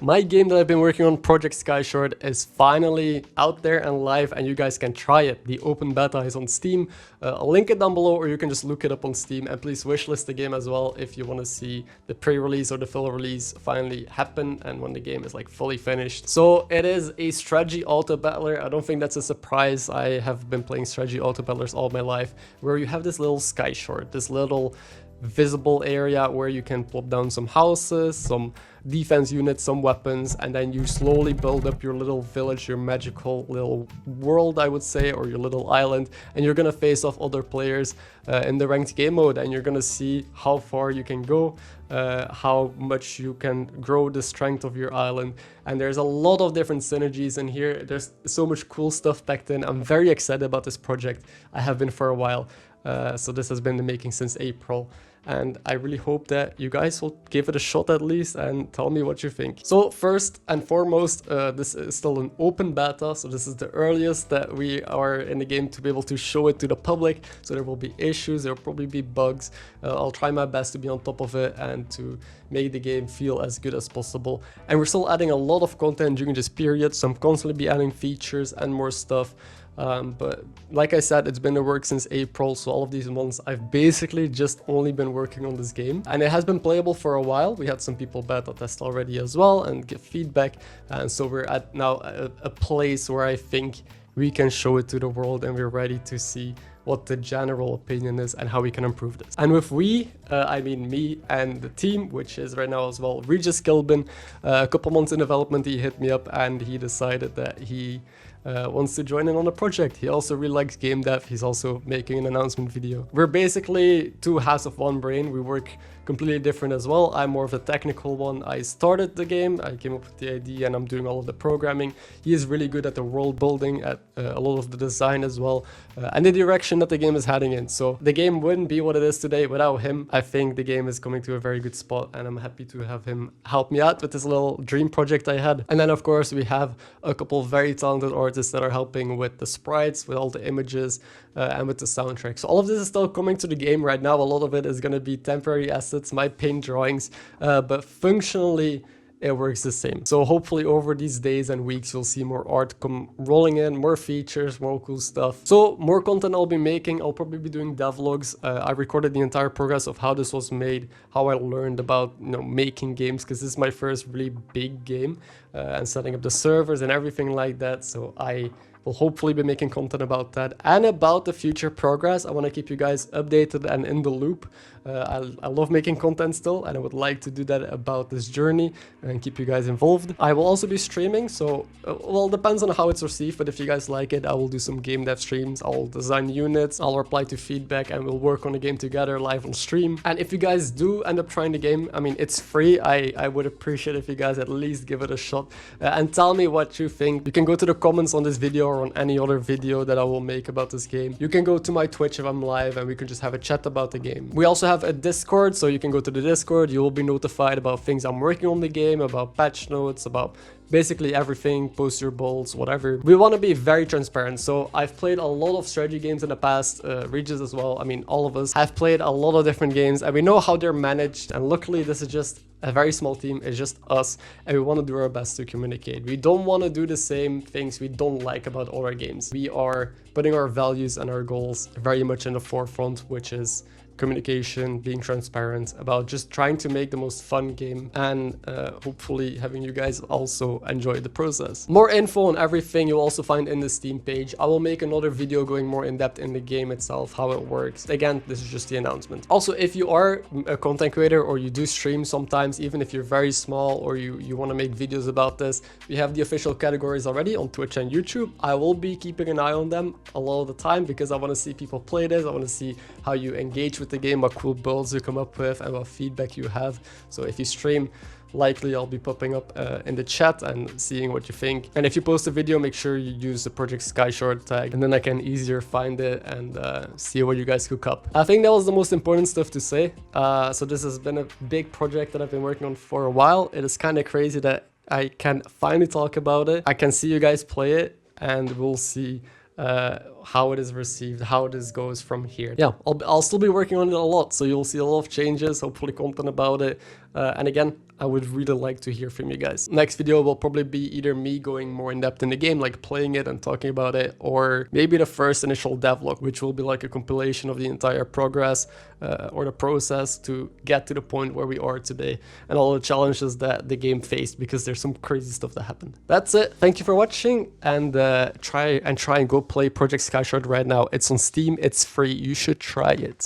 My game that I've been working on, Project Skyshort, is finally out there and live, and you guys can try it. The open beta is on Steam. I'll link it down below, or you can just look it up on Steam, and please wishlist the game as well if you want to see the pre-release or the full release finally happen and when the game is like fully finished. So it is a strategy auto battler. I don't think that's a surprise. I have been playing strategy auto battlers all my life, where you have this little Skyshort, this little visible area where you can plop down some houses, some defense units, some weapons, and then you slowly build up your little village, your magical little world, I would say, or your little island, and you're gonna face off other players in the ranked game mode, and you're gonna see how far you can go, how much you can grow the strength of your island. And there's a lot of different synergies in here. There's so much cool stuff packed in. I'm very excited about this project. I have been for a while. So this has been in the making since April, and I really hope that you guys will give it a shot at least and tell me what you think. So first and foremost, this is still an open beta, so this is the earliest that we are in the game to be able to show it to the public. So there will be issues, there will probably be bugs. I'll try my best to be on top of it and to make the game feel as good as possible. And we're still adding a lot of content during this period, so I'm constantly be adding features and more stuff. But like I said, it's been at work since April, so all of these months I've basically just only been working on this game, and it has been playable for a while. We had some people beta test already as well and give feedback, and so we're at now a place where I think we can show it to the world and we're ready to see what the general opinion is and how we can improve this. And with we, I mean me and the team, which is right now as well Regis Kilbin. A couple months in development, he hit me up and he decided that he wants to join in on the project. He also really likes game dev. He's also making an announcement video. We're basically two halves of one brain. We work completely different as well. I'm more of the technical one. I started the game, I came up with the idea, and I'm doing all of the programming. He is really good at the world building, at a lot of the design as well, and the direction that the game is heading in. So the game wouldn't be what it is today without him. I think the game is coming to a very good spot, and I'm happy to have him help me out with this little dream project I had. And then of course we have a couple of very talented artists that are helping with the sprites, with all the images, and with the soundtrack. So all of this is still coming to the game right now. A lot of it is going to be temporary assets, my paint drawings, but functionally it works the same. So hopefully over these days and weeks you'll see more art come rolling in, more features, more cool stuff. So more content I'll be making. I'll probably be doing devlogs. I recorded the entire progress of how this was made, how I learned about making games, because this is my first really big game, and setting up the servers and everything like that. So I will hopefully be making content about that and about the future progress. I want to keep you guys updated and in the loop. I love making content still, and I would like to do that about this journey and keep you guys involved. I will also be streaming, so well, depends on how it's received, but if you guys like it, I will do some game dev streams. I'll design units, I'll reply to feedback, and we'll work on the game together live on stream. And if you guys do end up trying the game, I mean, it's free. I would appreciate if you guys at least give it a shot and tell me what you think. You can go to the comments on this video or on any other video that I will make about this game. You can go to my Twitch if I'm live, and we can just have a chat about the game. We also have a Discord, so you can go to the Discord. You will be notified about things I'm working on the game, about patch notes, about basically everything, post your builds, whatever. We want to be very transparent. So I've played a lot of strategy games in the past, Regis as well. I mean, all of us have played a lot of different games, and we know how they're managed, and luckily this is just a very small team. It's just us, and we want to do our best to communicate. We don't want to do the same things we don't like about other games. We are putting our values and our goals very much in the forefront, which is communication, being transparent, about just trying to make the most fun game, and hopefully having you guys also enjoy the process. More info on everything you'll also find in the Steam page. I will make another video going more in depth in the game itself, how it works. Again, this is just the announcement. Also, if you are a content creator or you do stream sometimes, even if you're very small or you want to make videos about this, we have the official categories already on Twitch and YouTube. I will be keeping an eye on them a lot of the time because I want to see people play this. I want to see how you engage with the game, what cool builds you come up with, and what feedback you have. So if you stream, likely I'll be popping up in the chat and seeing what you think. And if you post a video, make sure you use the Project Skyshort tag, and then I can easier find it and see what you guys cook up. I think that was the most important stuff to say. So this has been a big project that I've been working on for a while. It is kind of crazy that I can finally talk about it. I can see you guys play it, and we'll see how it is received, how this goes from here. Yeah, I'll still be working on it a lot, so you'll see a lot of changes, hopefully content about it. And again, I would really like to hear from you guys. Next video will probably be either me going more in depth in the game, like playing it and talking about it, or maybe the first initial devlog, which will be like a compilation of the entire progress or the process to get to the point where we are today and all the challenges that the game faced, because there's some crazy stuff that happened. That's it. Thank you for watching, and try and go play Project Skyshard right now. It's on Steam. It's free. You should try it.